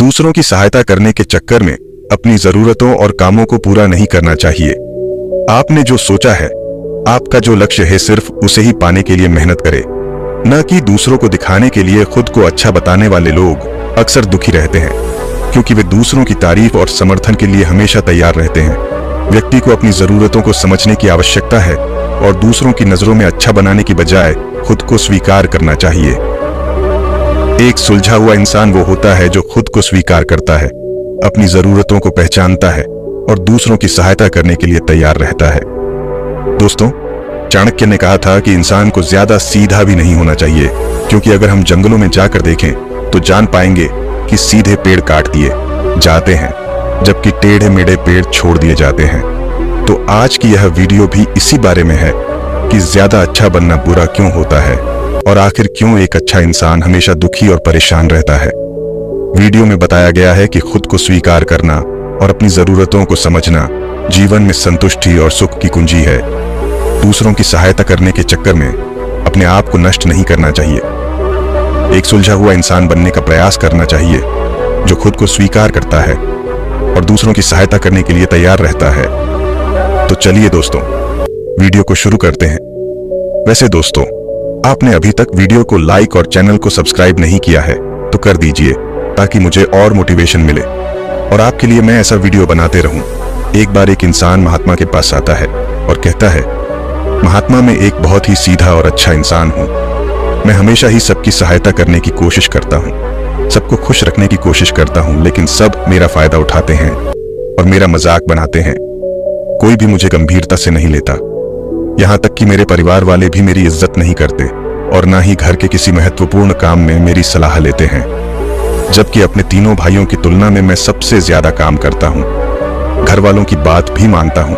दूसरों की सहायता करने के चक्कर में अपनी जरूरतों और कामों को पूरा नहीं करना चाहिए। आपने जो सोचा है, आपका जो लक्ष्य है, सिर्फ उसे ही पाने के लिए मेहनत करें, न कि दूसरों को दिखाने के लिए। खुद को अच्छा बताने वाले लोग अक्सर दुखी रहते हैं, क्योंकि वे दूसरों की तारीफ और समर्थन के लिए हमेशा तैयार रहते हैं। व्यक्ति को अपनी जरूरतों को समझने की आवश्यकता है और दूसरों की नजरों में अच्छा बनाने की बजाय खुद को स्वीकार करना चाहिए। एक सुलझा हुआ इंसान वो होता है जो खुद को स्वीकार करता है, अपनी जरूरतों को पहचानता है और दूसरों की सहायता करने के लिए तैयार रहता है। दोस्तों, चाणक्य ने कहा था कि इंसान को ज्यादा सीधा भी नहीं होना चाहिए, क्योंकि अगर हम जंगलों में जाकर देखें तो जान पाएंगे कि सीधे पेड़ काट दिए जाते हैं, जबकि टेढ़े मेढ़े पेड़ छोड़ दिए जाते हैं। तो आज की यह वीडियो भी इसी बारे में है कि ज्यादा अच्छा बनना बुरा क्यों होता है और आखिर क्यों एक अच्छा इंसान हमेशा दुखी और परेशान रहता है। वीडियो में बताया गया है कि खुद को स्वीकार करना और अपनी जरूरतों को समझना जीवन में संतुष्टि और सुख की कुंजी है। दूसरों की सहायता करने के चक्कर में अपने आप को नष्ट नहीं करना चाहिए। एक सुलझा हुआ इंसान बनने का प्रयास करना चाहिए, जो खुद को स्वीकार करता है और दूसरों की सहायता करने के लिए तैयार रहता है। तो चलिए दोस्तों, वीडियो को शुरू करते हैं। वैसे दोस्तों, आपने अभी तक वीडियो को लाइक और चैनल को सब्सक्राइब नहीं किया है तो कर दीजिए, ताकि मुझे और मोटिवेशन मिले और आपके लिए मैं ऐसा वीडियो बनाते रहूं। एक बार एक इंसान महात्मा के पास आता है और कहता है, महात्मा, मैं एक बहुत ही सीधा और अच्छा इंसान हूं। मैं हमेशा ही सबकी सहायता करने की कोशिश करता हूं, सबको खुश रखने की कोशिश करता हूं, लेकिन सब मेरा फायदा उठाते हैं और मेरा मजाक बनाते हैं। कोई भी मुझे गंभीरता से नहीं लेता, यहां तक कि मेरे परिवार वाले भी मेरी इज्जत नहीं करते और ना ही घर के किसी महत्वपूर्ण काम में मेरी सलाह लेते हैं, जबकि अपने तीनों भाइयों की तुलना में मैं सबसे ज्यादा काम करता हूं। घर वालों की बात भी मानता हूं,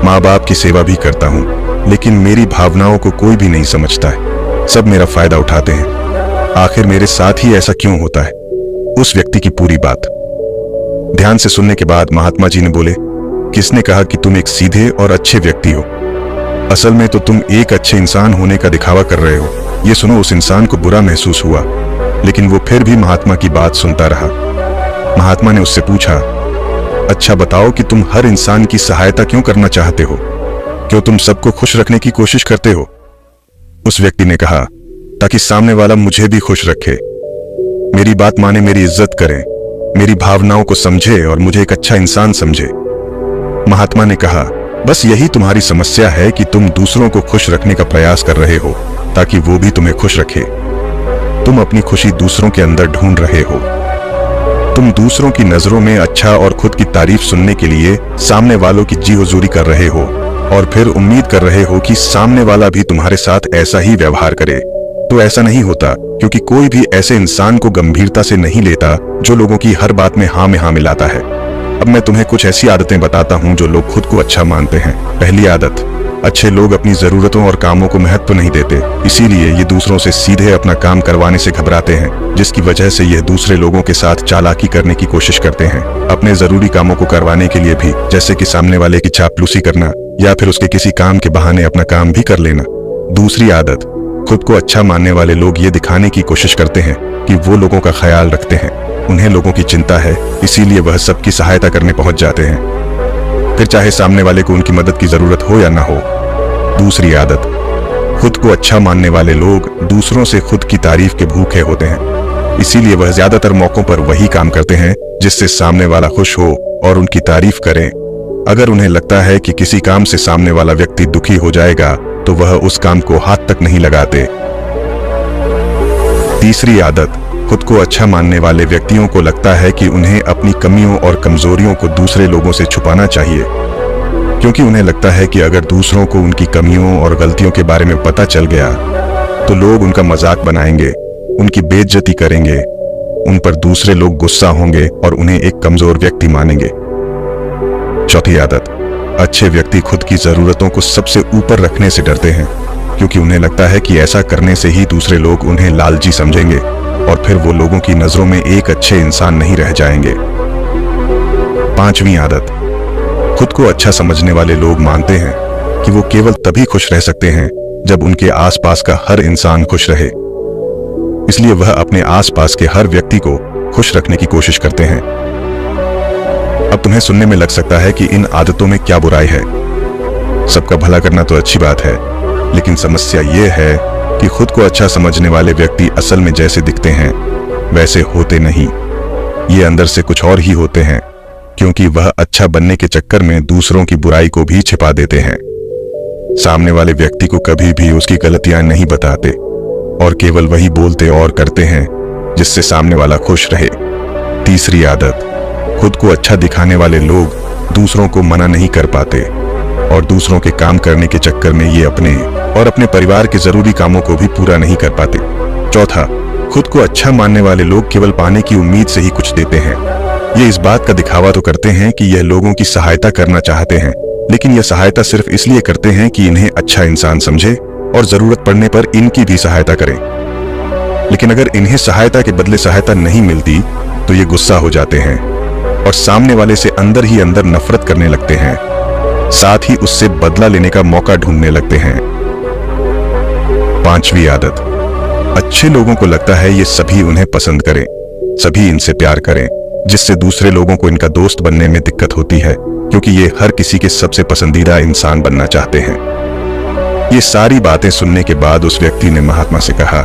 माँ बाप की सेवा भी करता हूं, लेकिन मेरी भावनाओं को कोई भी नहीं समझता है। सब मेरा फायदा उठाते हैं। आखिर मेरे साथ ही ऐसा क्यों होता है? उस व्यक्ति की पूरी बात ध्यान से सुनने के बाद महात्मा जी ने बोले, किसने कहा कि तुम एक सीधे और अच्छे व्यक्ति हो? असल में तो तुम एक अच्छे इंसान होने का दिखावा कर रहे हो। ये सुनो उस इंसान को बुरा महसूस हुआ, लेकिन वो फिर भी महात्मा की बात सुनता रहा। महात्मा ने उससे पूछा, अच्छा बताओ कि तुम हर इंसान की सहायता क्यों करना चाहते हो? क्यों तुम सबको खुश रखने की कोशिश करते हो? उस व्यक्ति ने कहा, ताकि सामने वाला मुझे भी खुश रखे, मेरी बात माने, मेरी इज्जत करे, मेरी भावनाओं को समझे और मुझे एक अच्छा इंसान समझे। महात्मा ने कहा, बस यही तुम्हारी समस्या है कि तुम दूसरों को खुश रखने का प्रयास कर रहे हो ताकि वो भी तुम्हें खुश रखे। तुम अपनी खुशी दूसरों के अंदर ढूंढ रहे हो। तुम दूसरों की नजरों में अच्छा और खुद की तारीफ सुनने के लिए सामने वालों की जी हुजूरी कर रहे हो और फिर उम्मीद कर रहे हो कि सामने वाला भी तुम्हारे साथ ऐसा ही व्यवहार करे। तो ऐसा नहीं होता, क्योंकि कोई भी ऐसे इंसान को गंभीरता से नहीं लेता जो लोगों की हर बात में हाँ में हाँ मिलाता है। अब मैं तुम्हें कुछ ऐसी आदतें बताता हूँ जो लोग खुद को अच्छा मानते हैं। पहली आदत, अच्छे लोग अपनी जरूरतों और कामों को महत्व नहीं देते, इसीलिए ये दूसरों से सीधे अपना काम करवाने से घबराते हैं, जिसकी वजह से यह दूसरे लोगों के साथ चालाकी करने की कोशिश करते हैं, अपने जरूरी कामों को करवाने के लिए भी, जैसे कि सामने वाले की चापलूसी करना या फिर उसके किसी काम के बहाने अपना काम भी कर लेना। दूसरी आदत, खुद को अच्छा मानने वाले लोग ये दिखाने की कोशिश करते हैं कि वो लोगों का ख्याल रखते हैं, उन्हें लोगों की चिंता है, इसीलिए वह सबकी सहायता करने पहुंच जाते हैं, फिर चाहे सामने वाले को उनकी मदद की जरूरत हो या ना हो। दूसरी आदत, खुद को अच्छा मानने वाले लोग दूसरों से खुद की तारीफ के भूखे होते हैं, इसीलिए वह ज्यादातर मौकों पर वही काम करते हैं जिससे सामने वाला खुश हो और उनकी तारीफ करें। अगर उन्हें लगता है कि किसी काम से सामने वाला व्यक्ति दुखी हो जाएगा तो वह उस काम को हाथ तक नहीं लगाते। तीसरी आदत, खुद को अच्छा मानने वाले व्यक्तियों को लगता है कि उन्हें अपनी कमियों और कमजोरियों को दूसरे लोगों से छुपाना चाहिए, क्योंकि उन्हें लगता है कि अगर दूसरों को उनकी कमियों और गलतियों के बारे में पता चल गया तो लोग उनका मजाक बनाएंगे, उनकी बेइज्जती करेंगे, उन पर दूसरे लोग गुस्सा होंगे और उन्हें एक कमजोर व्यक्ति मानेंगे। चौथी आदत, अच्छे व्यक्ति खुद की जरूरतों को सबसे ऊपर रखने से डरते हैं, क्योंकि उन्हें लगता है कि ऐसा करने से ही दूसरे लोग उन्हें लालची समझेंगे और फिर वो लोगों की नजरों में एक अच्छे इंसान नहीं रह जाएंगे। पांचवी आदत, खुद को अच्छा समझने वाले लोग मानते हैं कि वो केवल तभी खुश रह सकते हैं जब उनके आसपास का हर इंसान खुश रहे, इसलिए वह अपने आसपास के हर व्यक्ति को खुश रखने की कोशिश करते हैं। अब तुम्हें सुनने में लग सकता है कि इन आदतों में क्या बुराई है। सबका भला करना तो अच्छी बात है, लेकिन समस्या ये है कि खुद को अच्छा समझने वाले व्यक्ति असल में जैसे दिखते हैं वैसे होते नहीं। ये अंदर से कुछ और ही होते हैं, क्योंकि वह अच्छा बनने के चक्कर में दूसरों की बुराई को भी छिपा देते हैं। सामने वाले व्यक्ति को कभी भी उसकी गलतियां नहीं बताते और केवल वही बोलते और करते हैं जिससे सामने वाला खुश रहे। तीसरी आदत, खुद को अच्छा दिखाने वाले लोग दूसरों को मना नहीं कर पाते और दूसरों के काम करने के चक्कर में ये अपने और अपने परिवार के जरूरी कामों को भी पूरा नहीं कर पाते। चौथा, खुद को अच्छा मानने वाले लोग केवल पाने की उम्मीद से ही कुछ देते हैं। ये इस बात का दिखावा तो करते हैं कि यह लोगों की सहायता करना चाहते हैं, लेकिन यह सहायता सिर्फ इसलिए करते हैं कि इन्हें अच्छा इंसान समझे और जरूरत पड़ने पर इनकी भी सहायता करें। लेकिन अगर इन्हें सहायता के बदले सहायता नहीं मिलती तो ये गुस्सा हो जाते हैं और सामने वाले से अंदर ही अंदर नफरत करने लगते हैं, साथ ही उससे बदला लेने का मौका ढूंढने लगते हैं। पांचवी आदत, अच्छे लोगों को लगता है ये सभी उन्हें पसंद करें, सभी इनसे प्यार करें, जिससे दूसरे लोगों को इनका दोस्त बनने में दिक्कत होती है, क्योंकि ये हर किसी के सबसे पसंदीदा इंसान बनना चाहते हैं। ये सारी बातें सुनने के बाद उस व्यक्ति ने महात्मा से कहा,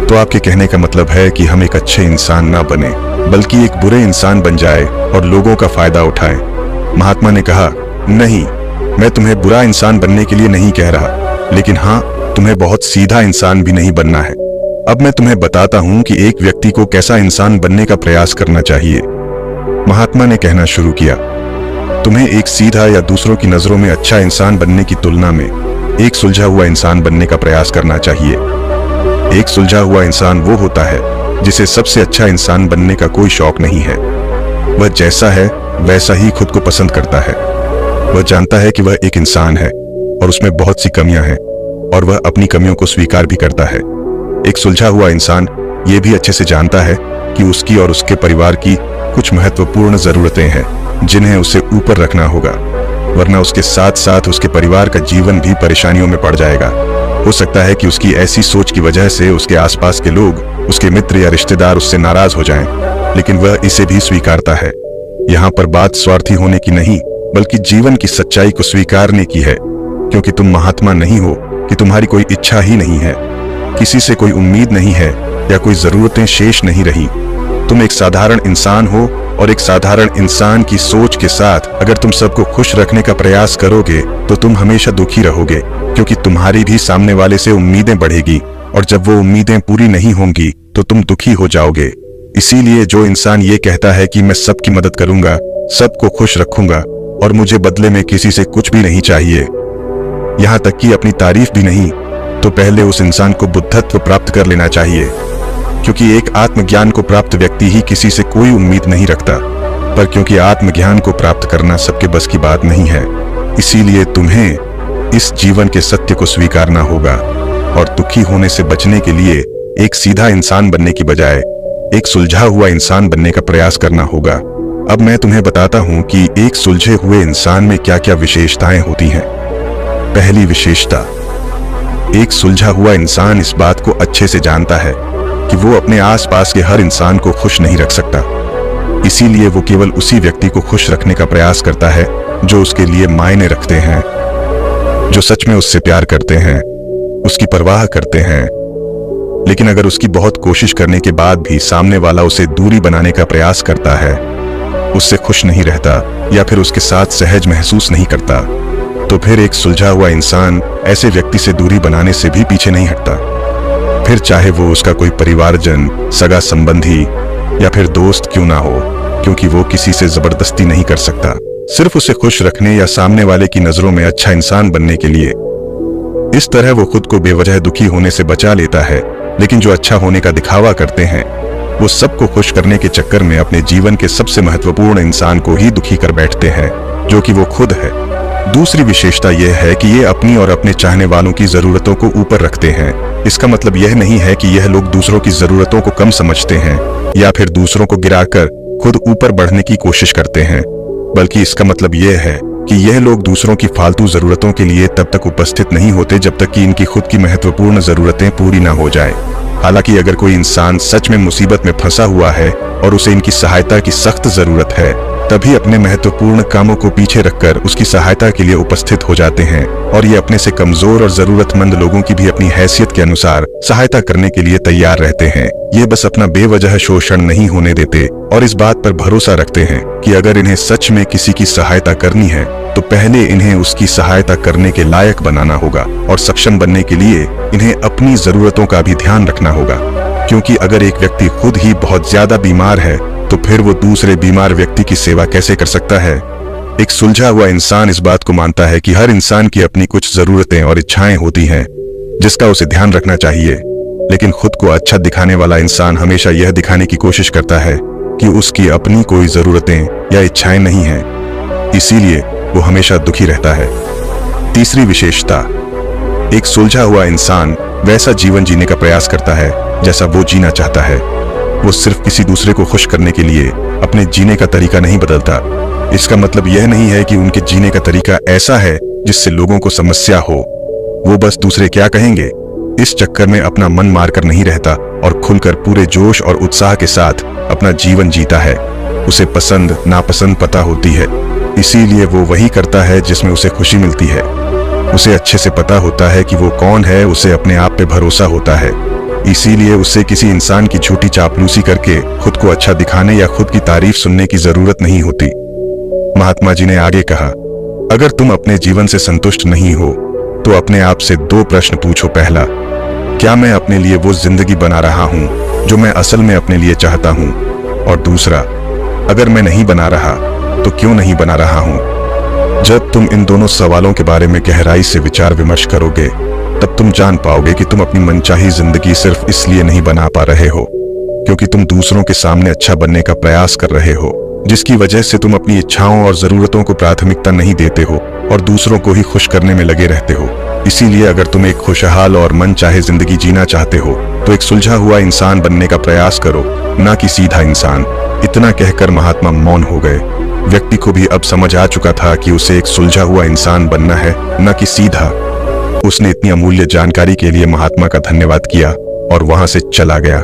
तो आपके कहने का मतलब है कि हम एक अच्छे इंसान ना बने बल्कि एक बुरे इंसान बन जाए और लोगों का फायदा उठाएं। महात्मा ने कहा, नहीं, मैं तुम्हें बुरा इंसान बनने के लिए नहीं कह रहा, लेकिन हाँ, तुम्हें बहुत सीधा इंसान भी नहीं बनना है। अब मैं तुम्हें बताता हूं कि एक व्यक्ति को कैसा इंसान बनने का प्रयास करना चाहिए। महात्मा ने कहना शुरू किया, तुम्हें एक सीधा या दूसरों की नजरों में अच्छा इंसान बनने की तुलना में एक सुलझा हुआ इंसान बनने का प्रयास करना चाहिए। एक सुलझा हुआ इंसान वो होता है जिसे सबसे अच्छा इंसान बनने का कोई शौक नहीं है। वह जैसा है वैसा ही खुद को पसंद करता है। वह जानता है कि वह एक इंसान है और उसमें बहुत सी कमियां हैं और वह अपनी कमियों को स्वीकार भी करता है। एक सुलझा हुआ इंसान ये भी अच्छे से जानता है कि उसकी और उसके परिवार की कुछ महत्वपूर्ण जरूरतें हैं जिन्हें उसे ऊपर रखना होगा, वरना उसके साथ साथ उसके परिवार का जीवन भी परेशानियों में पड़ जाएगा। हो सकता है कि उसकी ऐसी सोच की वजह से उसके आसपास के लोग, उसके मित्र या रिश्तेदार उससे नाराज हो जाएं, लेकिन वह इसे भी स्वीकारता है। यहाँ पर बात स्वार्थी होने की नहीं बल्कि जीवन की सच्चाई को स्वीकारने की है, क्योंकि तुम महात्मा नहीं हो कि तुम्हारी कोई इच्छा ही नहीं है, किसी से कोई उम्मीद नहीं है या कोई जरूरतें शेष नहीं रही। तुम एक साधारण इंसान हो और एक साधारण इंसान की सोच के साथ अगर तुम सबको खुश रखने का प्रयास करोगे तो तुम हमेशा दुखी रहोगे, क्योंकि तुम्हारी भी सामने वाले से उम्मीदें बढ़ेगी और जब वो उम्मीदें पूरी नहीं होंगी तो तुम दुखी हो जाओगे। इसीलिए जो इंसान ये कहता है कि मैं सबकी मदद करूंगा, सबको खुश रखूंगा और मुझे बदले में किसी से कुछ भी नहीं चाहिए, यहाँ तक कि अपनी तारीफ भी नहीं, तो पहले उस इंसान को बुद्धत्व प्राप्त कर लेना चाहिए, क्योंकि एक आत्मज्ञान को प्राप्त व्यक्ति ही किसी से कोई उम्मीद नहीं रखता। पर क्योंकि आत्मज्ञान को प्राप्त करना सबके बस की बात नहीं है, इसीलिए तुम्हें इस जीवन के सत्य को स्वीकारना होगा और दुखी होने से बचने के लिए एक सीधा इंसान बनने की बजाय एक सुलझा हुआ इंसान बनने का प्रयास करना होगा। अब मैं तुम्हें बताता हूं कि एक सुलझे हुए इंसान में क्या क्या विशेषताएं होती हैं। पहली विशेषता, एक सुलझा हुआ इंसान इस बात को अच्छे से जानता है कि वो अपने आसपास के हर इंसान को खुश नहीं रख सकता, इसीलिए वो केवल उसी व्यक्ति को खुश रखने का प्रयास करता है जो उसके लिए मायने रखते हैं, जो सच में उससे प्यार करते हैं, उसकी परवाह करते हैं। लेकिन अगर उसकी बहुत कोशिश करने के बाद भी सामने वाला उसे दूरी बनाने का प्रयास करता है, उससे खुश नहीं रहता या फिर उसके साथ सहज महसूस नहीं करता, तो फिर एक सुलझा हुआ इंसान ऐसे व्यक्ति से दूरी बनाने से भी पीछे नहीं हटता, फिर चाहे वो उसका कोई परिवारजन, सगा संबंधी या फिर दोस्त क्यों ना हो, क्योंकि वो किसी से जबरदस्ती नहीं कर सकता, सिर्फ उसे खुश रखने या सामने वाले की नजरों में अच्छा इंसान बनने के लिए। इस तरह वो खुद को बेवजह दुखी होने से बचा लेता है। लेकिन जो अच्छा होने का दिखावा करते हैं वो सबको खुश करने के चक्कर में अपने जीवन के सबसे महत्वपूर्ण इंसान को ही दुखी कर बैठते हैं, जो कि वो खुद है। दूसरी विशेषता यह है कि ये अपनी और अपने चाहने वालों की जरूरतों को ऊपर रखते हैं। इसका मतलब यह नहीं है कि यह लोग दूसरों की जरूरतों को कम समझते हैं या फिर दूसरों को गिराकर खुद ऊपर बढ़ने की कोशिश करते हैं, बल्कि इसका मतलब यह है कि यह लोग दूसरों की फालतू जरूरतों के लिए तब तक उपस्थित नहीं होते जब तक कि इनकी खुद की महत्वपूर्ण जरूरतें पूरी ना हो जाए। हालांकि अगर कोई इंसान सच में मुसीबत में फंसा हुआ है और उसे इनकी सहायता की सख्त जरूरत है, तभी अपने महत्वपूर्ण कामों को पीछे रखकर उसकी सहायता के लिए उपस्थित हो जाते हैं और ये अपने से कमजोर और जरूरतमंद लोगों की भी अपनी हैसियत के अनुसार सहायता करने के लिए तैयार रहते हैं। ये बस अपना बेवजह शोषण नहीं होने देते और इस बात पर भरोसा रखते हैं कि अगर इन्हें सच में किसी की सहायता करनी है तो पहले इन्हें उसकी सहायता करने के लायक बनाना होगा और सक्षम बनने के लिए इन्हें अपनी जरूरतों का भी ध्यान रखना होगा। क्योंकि अगर एक व्यक्ति खुद ही बहुत ज्यादा बीमार है तो फिर वो दूसरे बीमार व्यक्ति की सेवा कैसे कर सकता है। एक सुलझा हुआ इंसान इस बात को मानता है कि हर इंसान की अपनी कुछ जरूरतें और इच्छाएं होती हैं जिसका उसे ध्यान रखना चाहिए, लेकिन खुद को अच्छा दिखाने वाला इंसान हमेशा यह दिखाने की कोशिश करता है कि उसकी अपनी कोई जरूरतें या इच्छाएं नहीं हैं, इसीलिए वो हमेशा दुखी रहता है। तीसरी विशेषता, एक सुलझा हुआ इंसान वैसा जीवन जीने का प्रयास करता है जैसा वो जीना चाहता है। वो सिर्फ किसी दूसरे को खुश करने के लिए अपने जीने का तरीका नहीं बदलता। इसका मतलब यह नहीं है कि उनके जीने का तरीका ऐसा है जिससे लोगों को समस्या हो। वो बस दूसरे क्या कहेंगे इस चक्कर में अपना मन मारकर नहीं रहता और खुलकर पूरे जोश और उत्साह के साथ अपना जीवन जीता है। उसे पसंद नापसंद पता होती है, इसीलिए वो वही करता है जिसमें उसे खुशी मिलती है। उसे अच्छे से पता होता है कि वो कौन है, उसे अपने आप पे भरोसा होता है, इसीलिए उसे किसी इंसान की झूठी चापलूसी करके खुद को अच्छा दिखाने या खुद की तारीफ सुनने की जरूरत नहीं होती। महात्मा जी ने आगे कहा, अगर तुम अपने जीवन से संतुष्ट नहीं हो तो अपने आप से 2 प्रश्न पूछो। पहला, क्या मैं अपने लिए वो जिंदगी बना रहा हूं जो मैं असल में अपने लिए चाहता हूं? और दूसरा, अगर मैं नहीं बना रहा तो क्यों नहीं बना रहा हूं? जब तुम इन दोनों सवालों के बारे में गहराई से विचार विमर्श करोगे तब तुम जान पाओगे कि तुम अपनी मनचाही जिंदगी सिर्फ इसलिए नहीं बना पा रहे हो क्योंकि तुम दूसरों के सामने अच्छा बनने का प्रयास कर रहे हो, जिसकी वजह से तुम अपनी इच्छाओं और जरूरतों को प्राथमिकता नहीं देते हो और दूसरों को ही खुश करने में लगे रहते हो। इसीलिए अगर तुम एक खुशहाल और मन चाहे जिंदगी जीना चाहते हो तो एक सुलझा हुआ इंसान बनने का प्रयास करो, ना कि सीधा इंसान। इतना कहकर महात्मा मौन हो गए। व्यक्ति को भी अब समझ आ चुका था कि उसे एक सुलझा हुआ इंसान बनना है, न कि सीधा। उसने इतनी अमूल्य जानकारी के लिए महात्मा का धन्यवाद किया और वहां से चला गया।